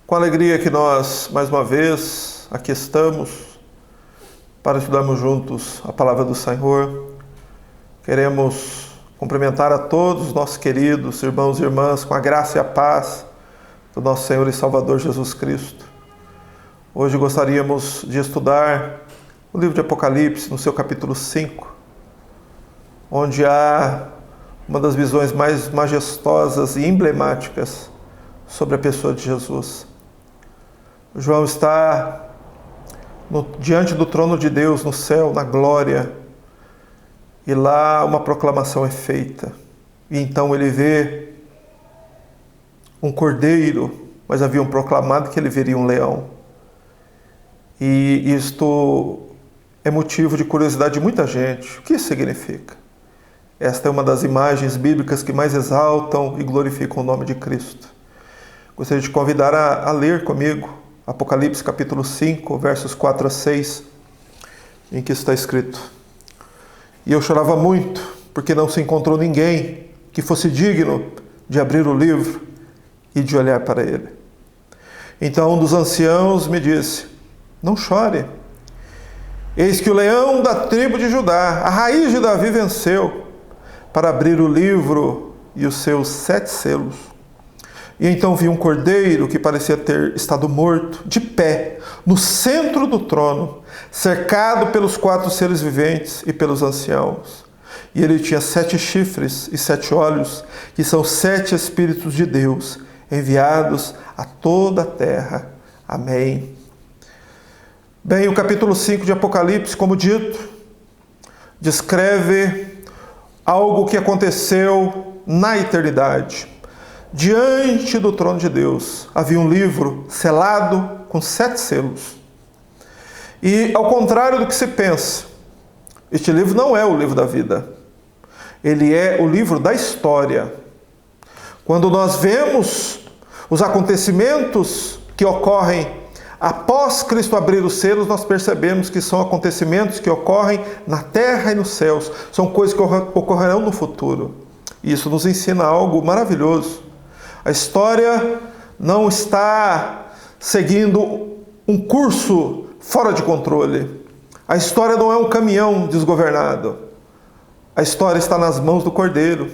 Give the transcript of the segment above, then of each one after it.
Com alegria que nós, mais uma vez, aqui estamos para estudarmos juntos a palavra do Senhor. Queremos cumprimentar a todos os nossos queridos irmãos e irmãs com a graça e a paz do nosso Senhor e Salvador Jesus Cristo. Hoje gostaríamos de estudar o livro de Apocalipse, no seu capítulo 5, onde há uma das visões mais majestosas e emblemáticas sobre a pessoa de Jesus. João está diante do trono de Deus no céu, na glória, e lá uma proclamação é feita. E então ele vê um cordeiro, mas haviam proclamado que ele veria um leão. E isto é motivo de curiosidade de muita gente. O que isso significa? Esta é uma das imagens bíblicas que mais exaltam e glorificam o nome de Cristo. Gostaria de convidar a ler comigo Apocalipse capítulo 5, versos 4 a 6, em que está escrito: E eu chorava muito, porque não se encontrou ninguém que fosse digno de abrir o livro e de olhar para ele. Então um dos anciãos me disse: Não chore. Eis que o leão da tribo de Judá, a raiz de Davi, venceu para abrir o livro e os seus 7 selos. E então vi um cordeiro que parecia ter estado morto, de pé, no centro do trono, cercado pelos 4 seres viventes e pelos anciãos. E ele tinha 7 chifres e 7 olhos, que são 7 Espíritos de Deus, enviados a toda a terra. Amém. Bem, o capítulo 5 de Apocalipse, como dito, descreve algo que aconteceu na eternidade. Diante do trono de Deus havia um livro selado com 7 selos. E ao contrário do que se pensa, este livro não é o livro da vida. Ele é o livro da história. Quando nós vemos os acontecimentos que ocorrem após Cristo abrir os selos, nós percebemos que são acontecimentos que ocorrem na terra e nos céus. São coisas que ocorrerão no futuro. E isso nos ensina algo maravilhoso. A história não está seguindo um curso fora de controle. A história não é um caminhão desgovernado. A história está nas mãos do Cordeiro.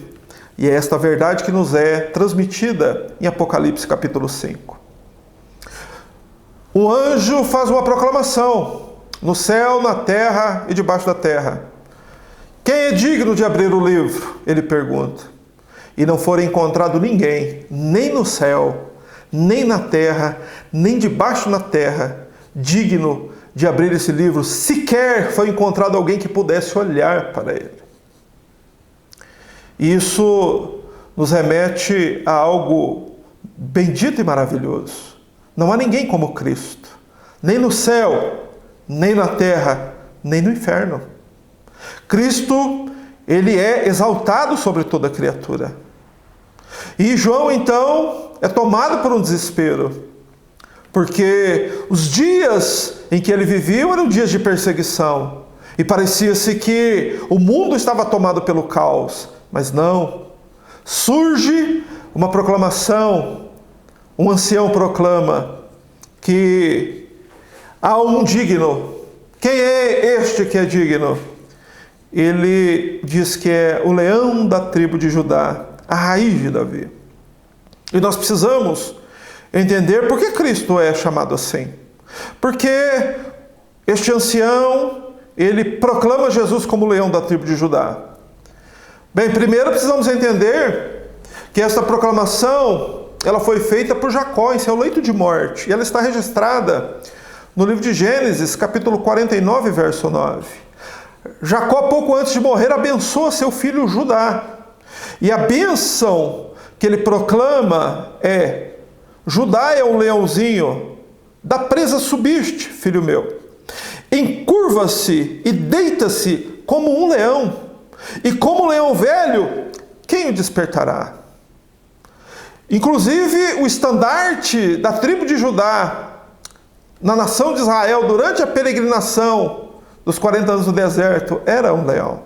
E é esta verdade que nos é transmitida em Apocalipse capítulo 5. Um anjo faz uma proclamação no céu, na terra e debaixo da terra. Quem é digno de abrir o livro? Ele pergunta. E não for encontrado ninguém, nem no céu, nem na terra, nem debaixo da terra, digno de abrir esse livro, sequer foi encontrado alguém que pudesse olhar para ele. Isso nos remete a algo bendito e maravilhoso. Não há ninguém como Cristo, nem no céu, nem na terra, nem no inferno. Cristo, ele é exaltado sobre toda a criatura. E João, então, é tomado por um desespero, porque os dias em que ele viveu eram dias de perseguição, e parecia-se que o mundo estava tomado pelo caos, mas não. Surge uma proclamação, um ancião proclama que há um digno. Quem é este que é digno? Ele diz que é o leão da tribo de Judá, a raiz de Davi. E nós precisamos entender por que Cristo é chamado assim. Porque este ancião, ele proclama Jesus como leão da tribo de Judá. Bem, primeiro precisamos entender que esta proclamação, ela foi feita por Jacó em seu leito de morte. E ela está registrada no livro de Gênesis, capítulo 49, verso 9. Jacó, pouco antes de morrer, abençoa seu filho Judá. E a bênção que ele proclama é: Judá é um leãozinho, da presa subiste, filho meu. Encurva-se e deita-se como um leão, e como um leão velho, quem o despertará? Inclusive, o estandarte da tribo de Judá na nação de Israel durante a peregrinação dos 40 anos do deserto era um leão.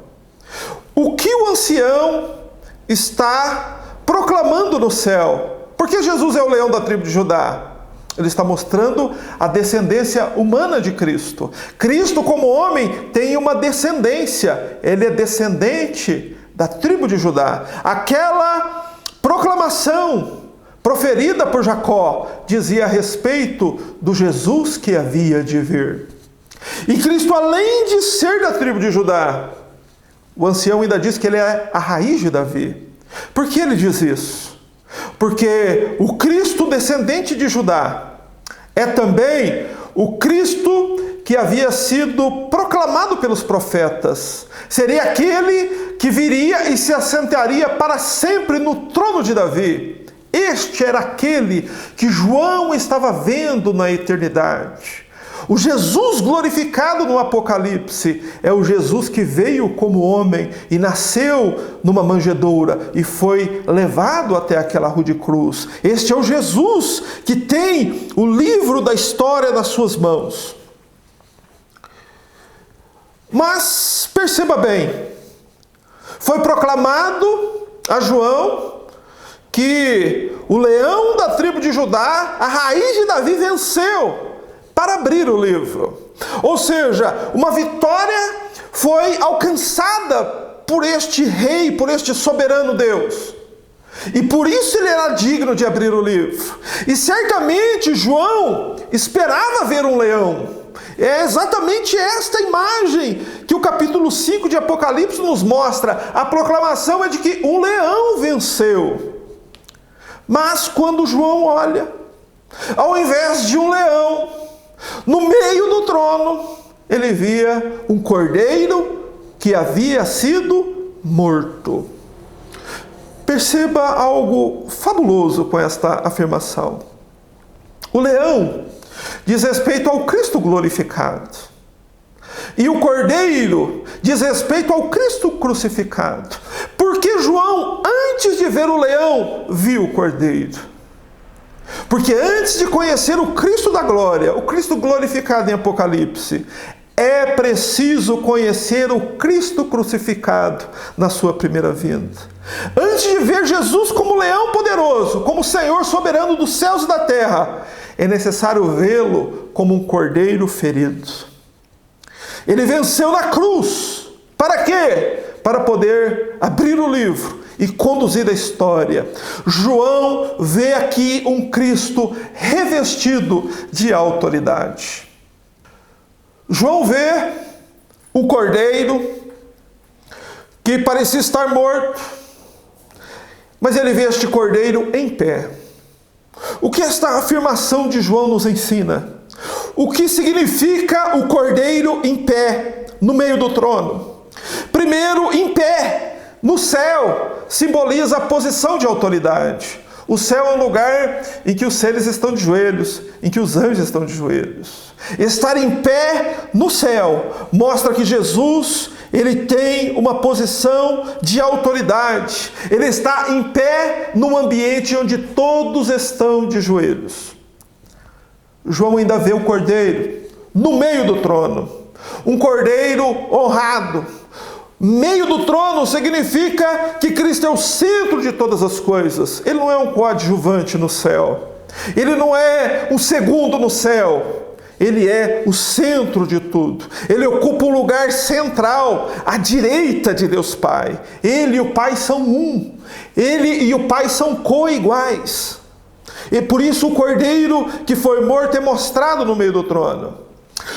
O que o ancião está proclamando no céu? Porque Jesus é o leão da tribo de Judá. Ele está mostrando a descendência humana de Cristo. Cristo, como homem, tem uma descendência. Ele é descendente da tribo de Judá. Aquela proclamação proferida por Jacó dizia a respeito do Jesus que havia de vir. E Cristo, além de ser da tribo de Judá, o ancião ainda diz que ele é a raiz de Davi. Por que ele diz isso? Porque o Cristo descendente de Judá é também o Cristo que havia sido proclamado pelos profetas. Seria aquele que viria e se assentaria para sempre no trono de Davi. Este era aquele que João estava vendo na eternidade. O Jesus glorificado no Apocalipse é o Jesus que veio como homem e nasceu numa manjedoura e foi levado até aquela rude cruz. Este é o Jesus que tem o livro da história nas suas mãos. Mas perceba bem, foi proclamado a João que o leão da tribo de Judá, a raiz de Davi, venceu para abrir o livro. Ou seja, uma vitória foi alcançada por este rei, por este soberano Deus. E por isso ele era digno de abrir o livro. E certamente João esperava ver um leão. É exatamente esta imagem que o capítulo 5 de Apocalipse nos mostra. A proclamação é de que um leão venceu. Mas quando João olha, ao invés de um leão, no meio do trono, ele via um cordeiro que havia sido morto. Perceba algo fabuloso com esta afirmação. O leão diz respeito ao Cristo glorificado. E o cordeiro diz respeito ao Cristo crucificado. Porque João, antes de ver o leão, viu o cordeiro. Porque antes de conhecer o Cristo da glória, o Cristo glorificado em Apocalipse, é preciso conhecer o Cristo crucificado na sua primeira vinda. Antes de ver Jesus como leão poderoso, como Senhor soberano dos céus e da terra, é necessário vê-lo como um cordeiro ferido. Ele venceu na cruz. Para quê? Para poder abrir o livro e conduzir a história. João vê aqui um Cristo revestido de autoridade. João vê um cordeiro que parecia estar morto, mas ele vê este cordeiro em pé. O que esta afirmação de João nos ensina? O que significa o cordeiro em pé no meio do trono? Primeiro, em pé no céu simboliza a posição de autoridade. O céu é um lugar em que os seres estão de joelhos, em que os anjos estão de joelhos. Estar em pé no céu mostra que Jesus, ele tem uma posição de autoridade. Ele está em pé num ambiente onde todos estão de joelhos. João ainda vê o cordeiro no meio do trono. Um cordeiro honrado. Meio do trono significa que Cristo é o centro de todas as coisas. Ele não é um coadjuvante no céu. Ele não é um segundo no céu. Ele é o centro de tudo. Ele ocupa um lugar central, à direita de Deus Pai. Ele e o Pai são um. Ele e o Pai são coiguais. E por isso o cordeiro que foi morto é mostrado no meio do trono.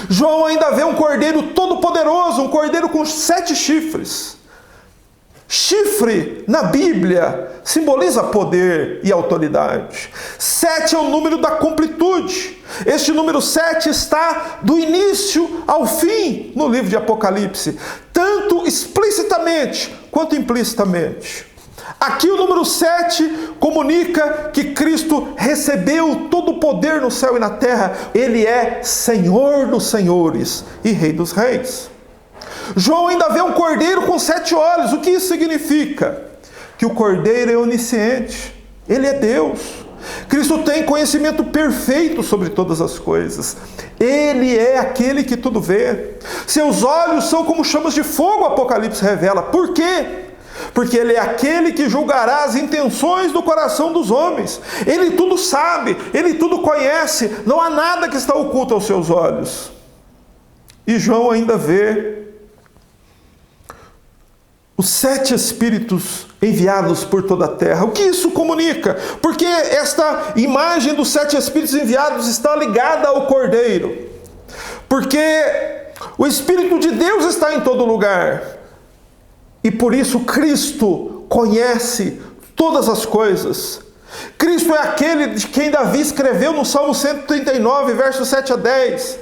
João ainda vê um cordeiro todo-poderoso, um cordeiro com 7 chifres. Chifre, na Bíblia, simboliza poder e autoridade. 7 é o número da completude. Este número 7 está do início ao fim no livro de Apocalipse, tanto explicitamente quanto implicitamente. Aqui o número 7 comunica que Cristo recebeu todo o poder no céu e na terra. Ele é Senhor dos senhores e Rei dos reis. João ainda vê um cordeiro com 7 olhos. O que isso significa? Que o cordeiro é onisciente. Ele é Deus. Cristo tem conhecimento perfeito sobre todas as coisas. Ele é aquele que tudo vê. Seus olhos são como chamas de fogo, o Apocalipse revela. Por quê? porque Ele é aquele que julgará as intenções do coração dos homens. Ele tudo sabe, Ele tudo conhece, não há nada que está oculto aos seus olhos. E João ainda vê os 7 Espíritos enviados por toda a terra. O que isso comunica? Porque esta imagem dos 7 Espíritos enviados está ligada ao Cordeiro. Porque o Espírito de Deus está em todo lugar. E por isso Cristo conhece todas as coisas. Cristo é aquele de quem Davi escreveu no Salmo 139, versos 7 a 10.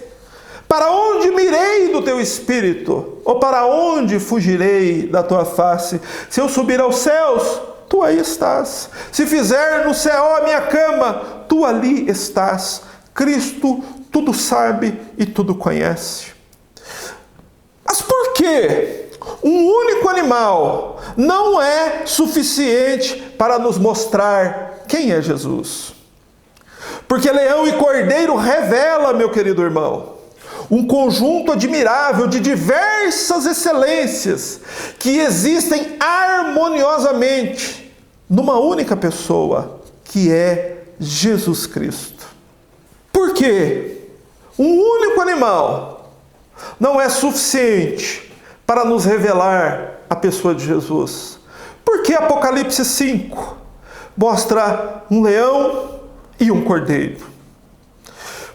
Para onde me irei do teu Espírito? Ou para onde fugirei da tua face? Se eu subir aos céus, tu aí estás. Se fizer no céu a minha cama, tu ali estás. Cristo tudo sabe e tudo conhece. Mas por que um único animal não é suficiente para nos mostrar quem é Jesus? Porque leão e cordeiro revela, meu querido irmão, um conjunto admirável de diversas excelências que existem harmoniosamente numa única pessoa, que é Jesus Cristo. Por quê? Um único animal não é suficiente para nos revelar a pessoa de Jesus. Porque Apocalipse 5 mostra um leão e um cordeiro.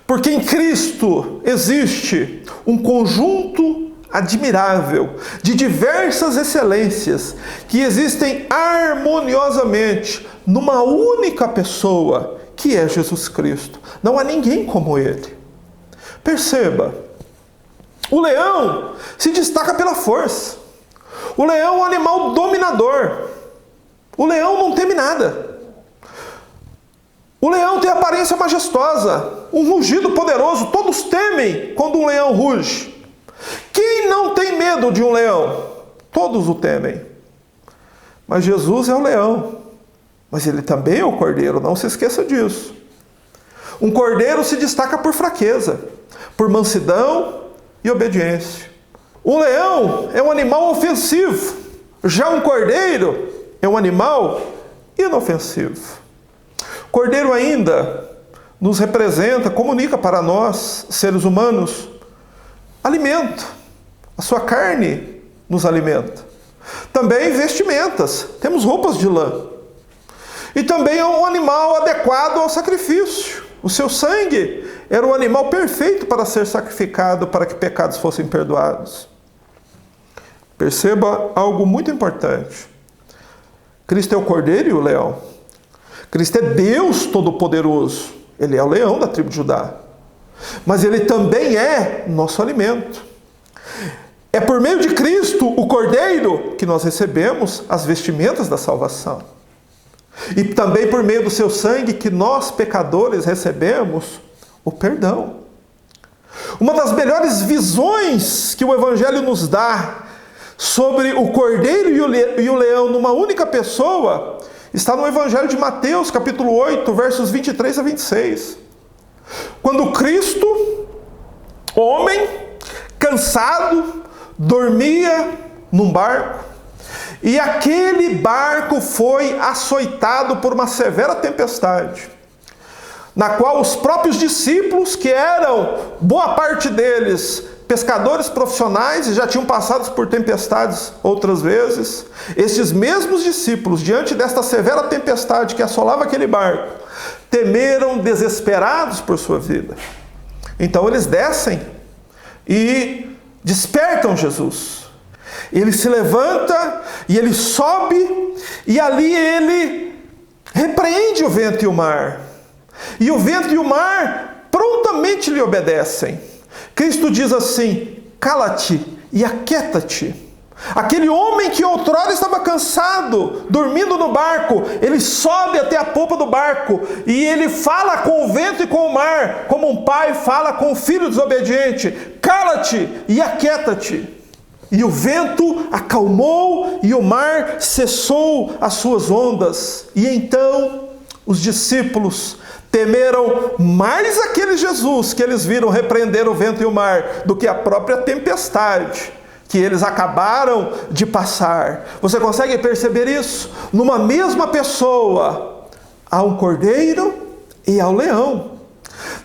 Porque em Cristo existe um conjunto admirável de diversas excelências que existem harmoniosamente numa única pessoa, que é Jesus Cristo. Não há ninguém como Ele. Perceba, o leão se destaca pela força. O leão é um animal dominador. O leão não teme nada. O leão tem aparência majestosa, um rugido poderoso. Todos temem quando um leão ruge. Quem não tem medo de um leão? Todos o temem. Mas Jesus é o leão. Mas ele também é o cordeiro, não se esqueça disso. Um cordeiro se destaca por fraqueza, por mansidão e obediência. O leão é um animal ofensivo. Já um cordeiro é um animal inofensivo. Cordeiro ainda nos representa, comunica para nós, seres humanos, alimento. A sua carne nos alimenta. Também vestimentas. Temos roupas de lã. E também é um animal adequado ao sacrifício. O seu sangue era um animal perfeito para ser sacrificado para que pecados fossem perdoados. Perceba algo muito importante. Cristo é o cordeiro e o leão. Cristo é Deus Todo-Poderoso. Ele é o leão da tribo de Judá. Mas Ele também é nosso alimento. É por meio de Cristo, o Cordeiro, que nós recebemos as vestimentas da salvação. E também por meio do seu sangue que nós, pecadores, recebemos o perdão. Uma das melhores visões que o Evangelho nos dá sobre o Cordeiro e o leão numa única pessoa está no Evangelho de Mateus, capítulo 8, versos 23 a 26. Quando Cristo, homem, cansado, dormia num barco, e aquele barco foi açoitado por uma severa tempestade, na qual os próprios discípulos, que eram, boa parte deles, pescadores profissionais e já tinham passado por tempestades outras vezes, estes mesmos discípulos, diante desta severa tempestade que assolava aquele barco, temeram desesperados por sua vida. Então eles descem e despertam Jesus. Ele se levanta e ele sobe e ali ele repreende o vento e o mar. E o vento e o mar prontamente lhe obedecem. Cristo diz assim: cala-te e aquieta-te. Aquele homem que outrora estava cansado, dormindo no barco, ele sobe até a popa do barco e ele fala com o vento e com o mar, como um pai fala com o filho desobediente: cala-te e aquieta-te. E o vento acalmou e o mar cessou as suas ondas. E então os discípulos temeram mais aquele Jesus que eles viram repreender o vento e o mar do que a própria tempestade que eles acabaram de passar. Você consegue perceber isso? Numa mesma pessoa, há um cordeiro e há o leão.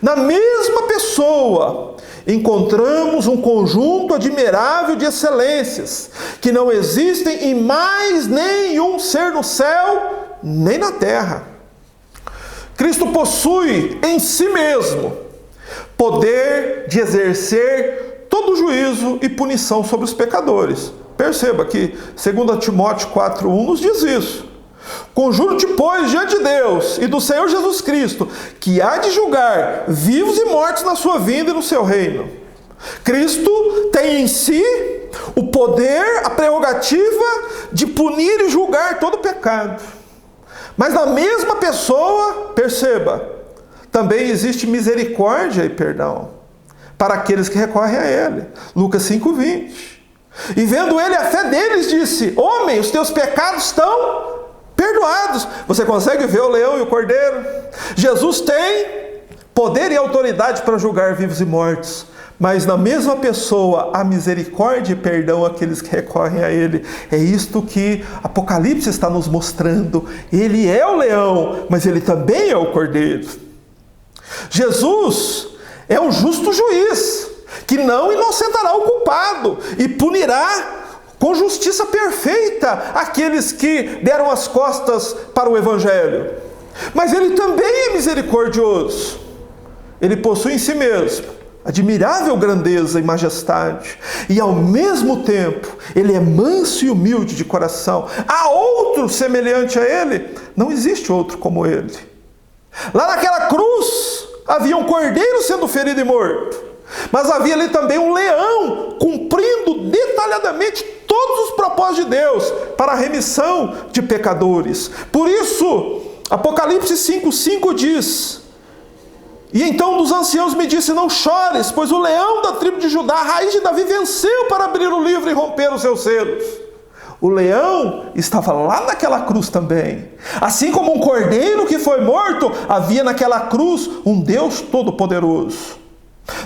Na mesma pessoa, encontramos um conjunto admirável de excelências, que não existem em mais nenhum ser no céu, nem na terra. Cristo possui em si mesmo poder de exercer todo juízo e punição sobre os pecadores. Perceba que 2 Timóteo 4:1 nos diz isso. Conjuro-te, pois, diante de Deus e do Senhor Jesus Cristo, que há de julgar vivos e mortos na sua vinda e no seu reino. Cristo tem em si o poder, a prerrogativa de punir e julgar todo pecado. Mas na mesma pessoa, perceba, também existe misericórdia e perdão para aqueles que recorrem a Ele. Lucas 5:20. E vendo ele a fé deles, disse: homem, os teus pecados estão perdoados. Você consegue ver o leão e o cordeiro? Jesus tem poder e autoridade para julgar vivos e mortos. Mas na mesma pessoa há misericórdia e perdão àqueles que recorrem a Ele. É isto que Apocalipse está nos mostrando. Ele é o leão, mas Ele também é o cordeiro. Jesus é um justo juiz, que não inocentará o culpado e punirá com justiça perfeita aqueles que deram as costas para o Evangelho. Mas Ele também é misericordioso. Ele possui em si mesmo admirável grandeza e majestade, e ao mesmo tempo Ele é manso e humilde de coração. Há outro semelhante a Ele? Não existe outro como Ele. Lá naquela cruz havia um cordeiro sendo ferido e morto, mas havia ali também um leão cumprindo detalhadamente todos os propósitos de Deus para a remissão de pecadores. Por isso, Apocalipse 5:5 diz: e então um dos anciãos me disse: não chores, pois o leão da tribo de Judá, a raiz de Davi, venceu para abrir o livro e romper os seus selos. O leão estava lá naquela cruz também. Assim como um cordeiro que foi morto, havia naquela cruz um Deus todo-poderoso.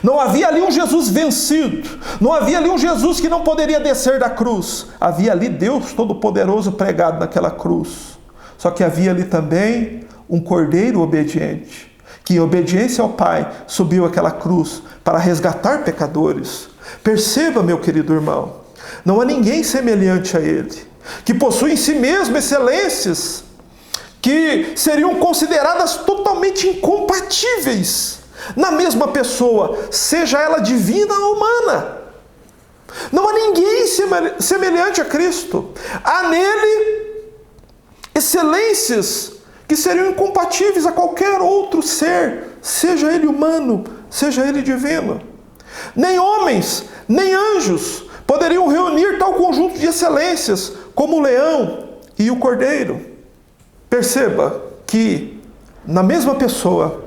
Não havia ali um Jesus vencido, não havia ali um Jesus que não poderia descer da cruz. Havia ali Deus todo-poderoso pregado naquela cruz. Só que havia ali também um cordeiro obediente, que em obediência ao Pai subiu aquela cruz para resgatar pecadores. Perceba, meu querido irmão, não há ninguém semelhante a Ele, que possui em si mesmo excelências que seriam consideradas totalmente incompatíveis na mesma pessoa, seja ela divina ou humana. Não há ninguém semelhante a Cristo. Há nele excelências que seriam incompatíveis a qualquer outro ser, seja ele humano, seja ele divino. Nem homens, nem anjos poderiam reunir tal conjunto de excelências como o leão e o cordeiro. Perceba que na mesma pessoa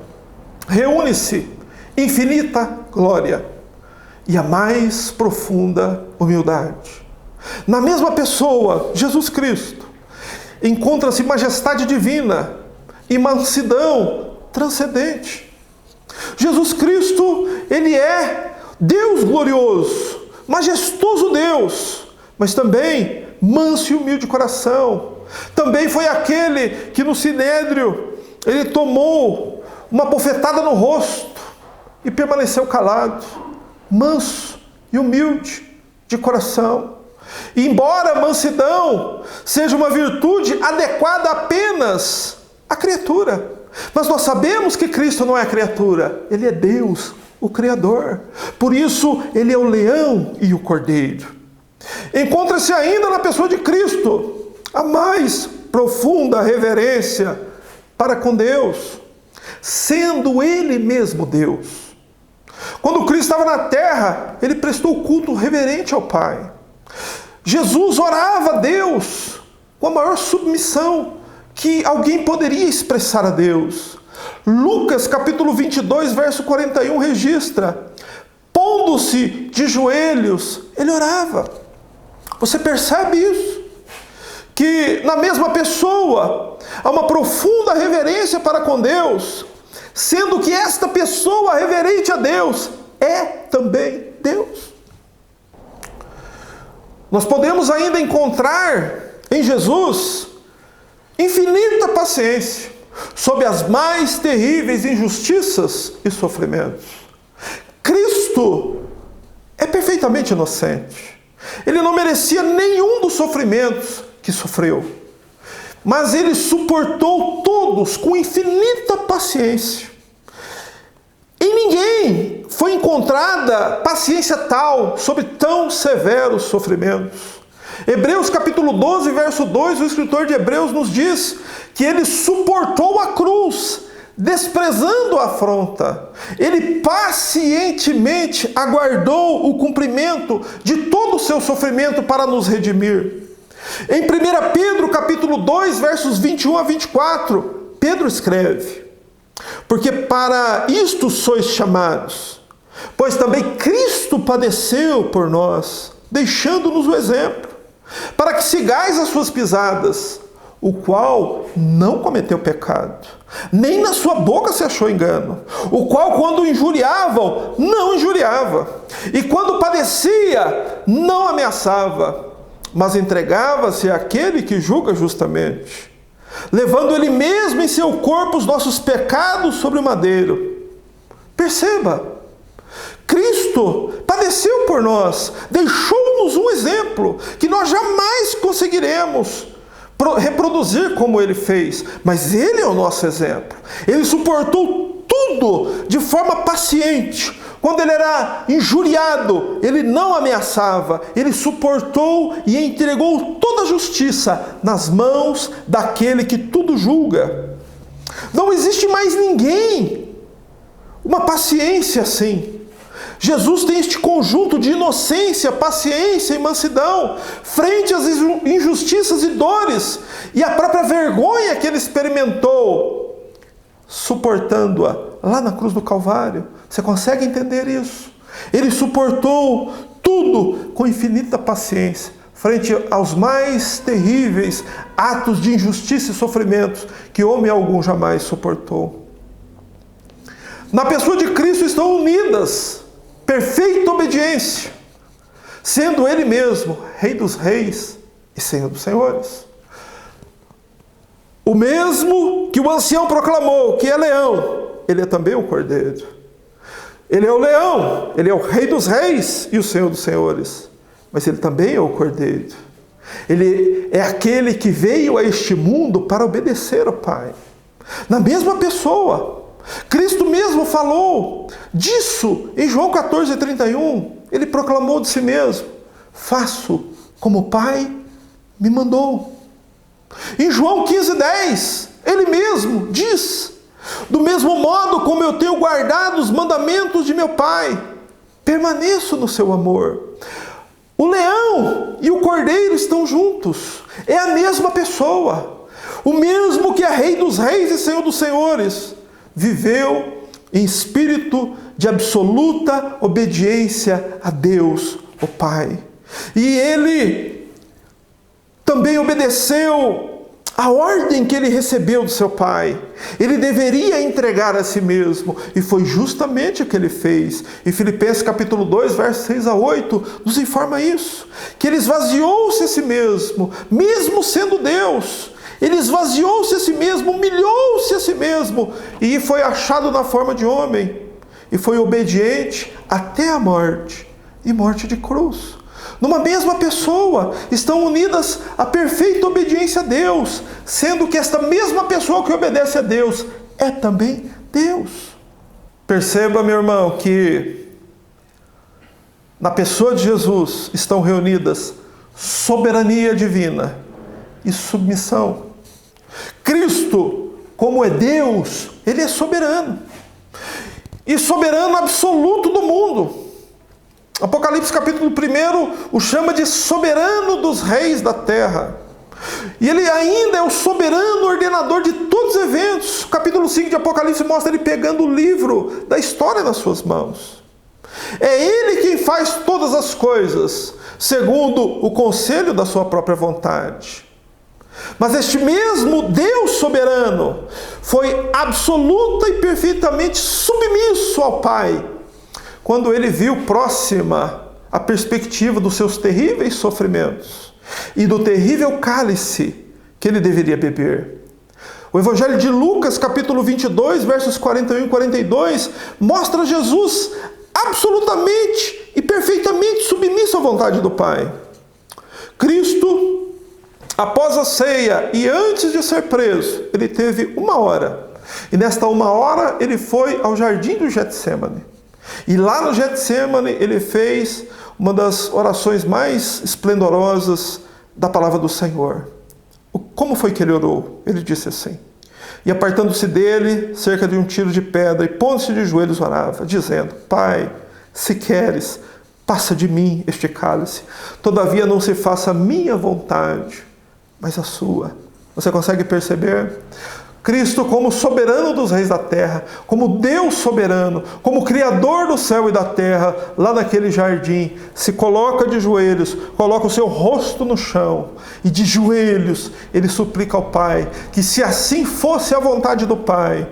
reúne-se infinita glória e a mais profunda humildade. Na mesma pessoa, Jesus Cristo, encontra-se majestade divina e mansidão transcendente. Jesus Cristo, Ele é Deus glorioso, majestoso Deus, mas também manso e humilde de coração. Também foi aquele que no Sinédrio, Ele tomou uma bofetada no rosto e permaneceu calado, manso e humilde de coração. E embora a mansidão seja uma virtude adequada apenas à criatura, mas nós sabemos que Cristo não é criatura, Ele é Deus, o Criador. Por isso, Ele é o leão e o cordeiro. Encontra-se ainda na pessoa de Cristo a mais profunda reverência para com Deus, sendo Ele mesmo Deus. Quando Cristo estava na terra, Ele prestou culto reverente ao Pai. Jesus orava a Deus com a maior submissão que alguém poderia expressar a Deus. Lucas capítulo 22, verso 41 registra: pondo-se de joelhos, Ele orava. Você percebe isso? Que na mesma pessoa há uma profunda reverência para com Deus, sendo que esta pessoa reverente a Deus é também Deus. Nós podemos ainda encontrar em Jesus infinita paciência sob as mais terríveis injustiças e sofrimentos. Cristo é perfeitamente inocente. Ele não merecia nenhum dos sofrimentos que sofreu, mas ele suportou todos com infinita paciência. Em ninguém foi encontrada paciência tal sobre tão severos sofrimentos. Hebreus capítulo 12, verso 2, o escritor de Hebreus nos diz que ele suportou a cruz, desprezando a afronta. Ele pacientemente aguardou o cumprimento de todo o seu sofrimento para nos redimir. Em 1 Pedro capítulo 2, versos 21 a 24, Pedro escreve: porque para isto sois chamados, pois também Cristo padeceu por nós, deixando-nos o exemplo, para que sigais as suas pisadas, o qual não cometeu pecado, nem na sua boca se achou engano, o qual quando injuriavam, não injuriava, e quando padecia, não ameaçava, mas entregava-se àquele que julga justamente, levando ele mesmo em seu corpo os nossos pecados sobre o madeiro. Perceba, Cristo padeceu por nós, deixou-nos um exemplo que nós jamais conseguiremos reproduzir como ele fez, mas ele é o nosso exemplo. Ele suportou tudo de forma paciente. Quando ele era injuriado, ele não ameaçava, ele suportou e entregou toda a justiça nas mãos daquele que tudo julga. Não existe mais ninguém uma paciência assim. Jesus tem este conjunto de inocência, paciência e mansidão frente às injustiças e dores e a própria vergonha que ele experimentou, suportando-a lá na cruz do Calvário. Você consegue entender isso? Ele suportou tudo com infinita paciência frente aos mais terríveis atos de injustiça e sofrimentos que homem algum jamais suportou. Na pessoa de Cristo estão unidas perfeita obediência, sendo ele mesmo Rei dos Reis e Senhor dos Senhores. O mesmo que o ancião proclamou que é leão, ele é também o cordeiro. Ele é o leão, ele é o Rei dos Reis e o Senhor dos Senhores, mas ele também é o cordeiro. Ele é aquele que veio a este mundo para obedecer ao Pai. Na mesma pessoa, Cristo mesmo falou disso em João 14:31. Ele proclamou de si mesmo: faço como o Pai me mandou. Em João 15:10, ele mesmo diz: do mesmo modo como eu tenho guardado os mandamentos de meu Pai, permaneço no seu amor. O leão e o cordeiro estão juntos, é a mesma pessoa. O mesmo que é Rei dos Reis e Senhor dos Senhores viveu em espírito de absoluta obediência a Deus, o Pai. E ele também obedeceu a ordem que ele recebeu do seu Pai. Ele deveria entregar a si mesmo, e foi justamente o que ele fez. E Filipenses capítulo 2, versos 6 a 8, nos informa isso, que ele esvaziou-se a si mesmo, mesmo sendo Deus. Ele esvaziou-se a si mesmo, humilhou-se a si mesmo, e foi achado na forma de homem, e foi obediente até a morte, e morte de cruz. Numa mesma pessoa estão unidas a perfeita obediência a Deus, sendo que esta mesma pessoa que obedece a Deus é também Deus. Perceba, meu irmão, que na pessoa de Jesus estão reunidas soberania divina e submissão. Cristo, como é Deus, ele é soberano. E soberano absoluto do mundo. Apocalipse capítulo 1 o chama de soberano dos reis da terra. E ele ainda é o soberano ordenador de todos os eventos. O capítulo 5 de Apocalipse mostra ele pegando o livro da história nas suas mãos. É ele quem faz todas as coisas, segundo o conselho da sua própria vontade. Mas este mesmo Deus soberano foi absoluta e perfeitamente submisso ao Pai, quando ele viu próxima a perspectiva dos seus terríveis sofrimentos e do terrível cálice que ele deveria beber. O Evangelho de Lucas, capítulo 22, versos 41 e 42, mostra Jesus absolutamente e perfeitamente submisso à vontade do Pai. Cristo, após a ceia e antes de ser preso, ele teve 1 hora. E nesta 1 hora ele foi ao jardim do Getsêmani. E lá no Getsêmani ele fez uma das orações mais esplendorosas da palavra do Senhor. Como foi que ele orou? Ele disse assim: e apartando-se dele, cerca de um tiro de pedra, e pondo-se de joelhos orava, dizendo: Pai, se queres, passa de mim este cálice. Todavia não se faça a minha vontade, mas a sua. Você consegue perceber? Cristo, como soberano dos reis da terra, como Deus soberano, como Criador do céu e da terra, lá naquele jardim, se coloca de joelhos, coloca o seu rosto no chão, e de joelhos ele suplica ao Pai, que se assim fosse a vontade do Pai,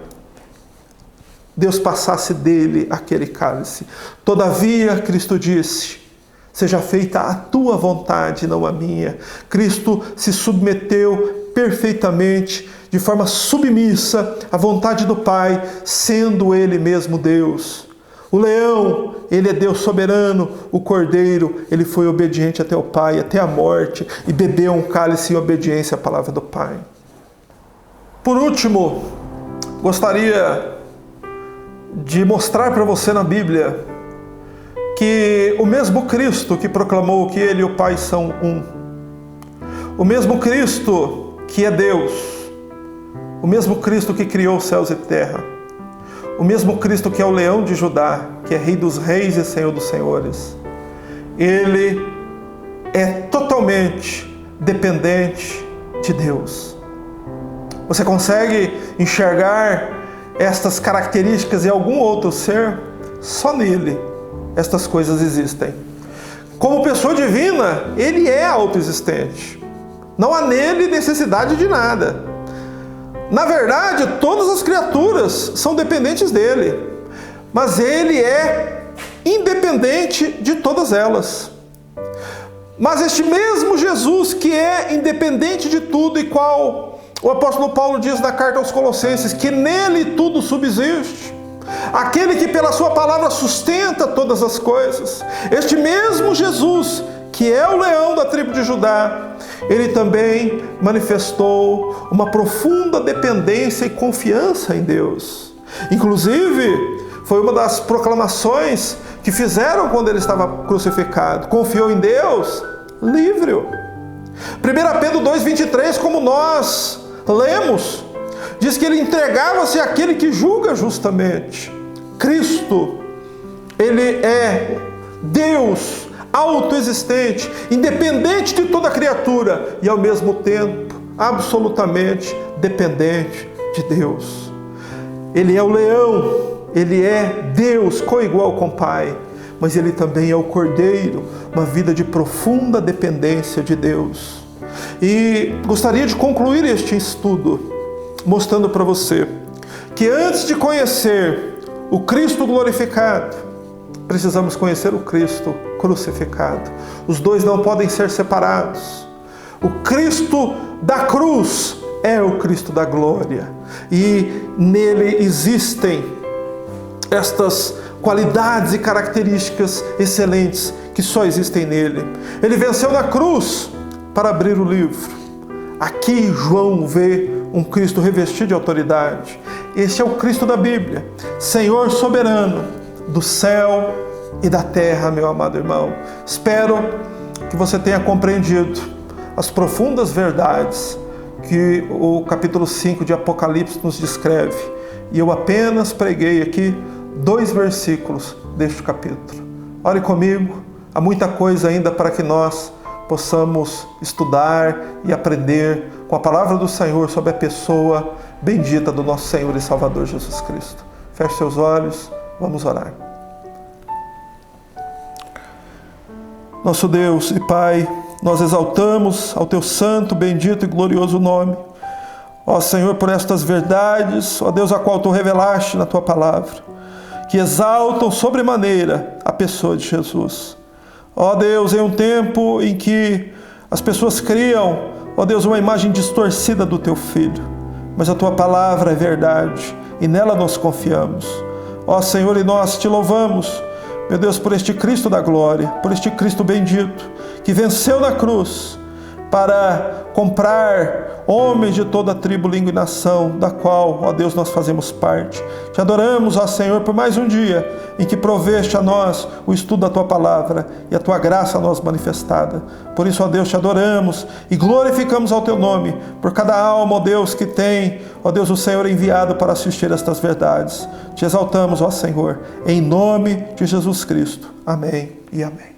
Deus passasse dele aquele cálice. Todavia, Cristo disse: seja feita a tua vontade, não a minha. Cristo se submeteu perfeitamente, de forma submissa à vontade do Pai, sendo Ele mesmo Deus. O leão, ele é Deus soberano. O cordeiro, ele foi obediente até o Pai, até a morte, e bebeu um cálice em obediência à palavra do Pai. Por último, gostaria de mostrar para você na Bíblia que o mesmo Cristo que proclamou que Ele e o Pai são um, o mesmo Cristo que é Deus, o mesmo Cristo que criou céus e terra, o mesmo Cristo que é o leão de Judá, que é Rei dos reis e Senhor dos senhores, Ele é totalmente dependente de Deus. Você consegue enxergar estas características em algum outro ser? Só nele estas coisas existem. Como pessoa divina, ele é autoexistente. Não há nele necessidade de nada. Na verdade, todas as criaturas são dependentes dele, mas ele é independente de todas elas. Mas este mesmo Jesus, que é independente de tudo, e qual o apóstolo Paulo diz na carta aos Colossenses, que nele tudo subsiste, aquele que pela sua palavra sustenta todas as coisas, este mesmo Jesus, que é o leão da tribo de Judá, ele também manifestou uma profunda dependência e confiança em Deus. Inclusive, foi uma das proclamações que fizeram quando ele estava crucificado. Confiou em Deus? Livre-o. 1 Pedro 2,23, como nós lemos, diz que ele entregava-se àquele que julga justamente. Cristo, ele é Deus autoexistente, independente de toda criatura e ao mesmo tempo absolutamente dependente de Deus. Ele é o leão, ele é Deus coigual com o Pai, mas ele também é o cordeiro, uma vida de profunda dependência de Deus. E gostaria de concluir este estudo mostrando para você que antes de conhecer o Cristo glorificado, precisamos conhecer o Cristo crucificado. Os dois não podem ser separados. O Cristo da cruz é o Cristo da glória, e nele existem estas qualidades e características excelentes que só existem nele. Ele venceu na cruz para abrir o livro. Aqui João vê um Cristo revestido de autoridade. Este é o Cristo da Bíblia, Senhor soberano do céu e da terra, meu amado irmão. Espero que você tenha compreendido as profundas verdades que o capítulo 5 de Apocalipse nos descreve. E eu apenas preguei aqui 2 versículos deste capítulo. Ore comigo, há muita coisa ainda para que nós possamos estudar e aprender com a palavra do Senhor sobre a pessoa bendita do nosso Senhor e Salvador Jesus Cristo. Feche seus olhos, vamos orar. Nosso Deus e Pai, nós exaltamos ao Teu santo, bendito e glorioso nome. Ó Senhor, por estas verdades, ó Deus, a qual Tu revelaste na Tua palavra, que exaltam sobremaneira a pessoa de Jesus. Ó Deus, em um tempo em que as pessoas criam, ó Deus, uma imagem distorcida do Teu Filho, mas a Tua palavra é verdade e nela nós confiamos. Ó Senhor, e nós Te louvamos, meu Deus, por este Cristo da glória, por este Cristo bendito, que venceu na cruz para comprar homens de toda a tribo, língua e nação, da qual, ó Deus, nós fazemos parte. Te adoramos, ó Senhor, por mais um dia em que proveste a nós o estudo da Tua palavra e a Tua graça a nós manifestada. Por isso, ó Deus, te adoramos e glorificamos ao Teu nome, por cada alma, ó Deus, que tem, ó Deus, o Senhor enviado para assistir estas verdades. Te exaltamos, ó Senhor, em nome de Jesus Cristo. Amém e amém.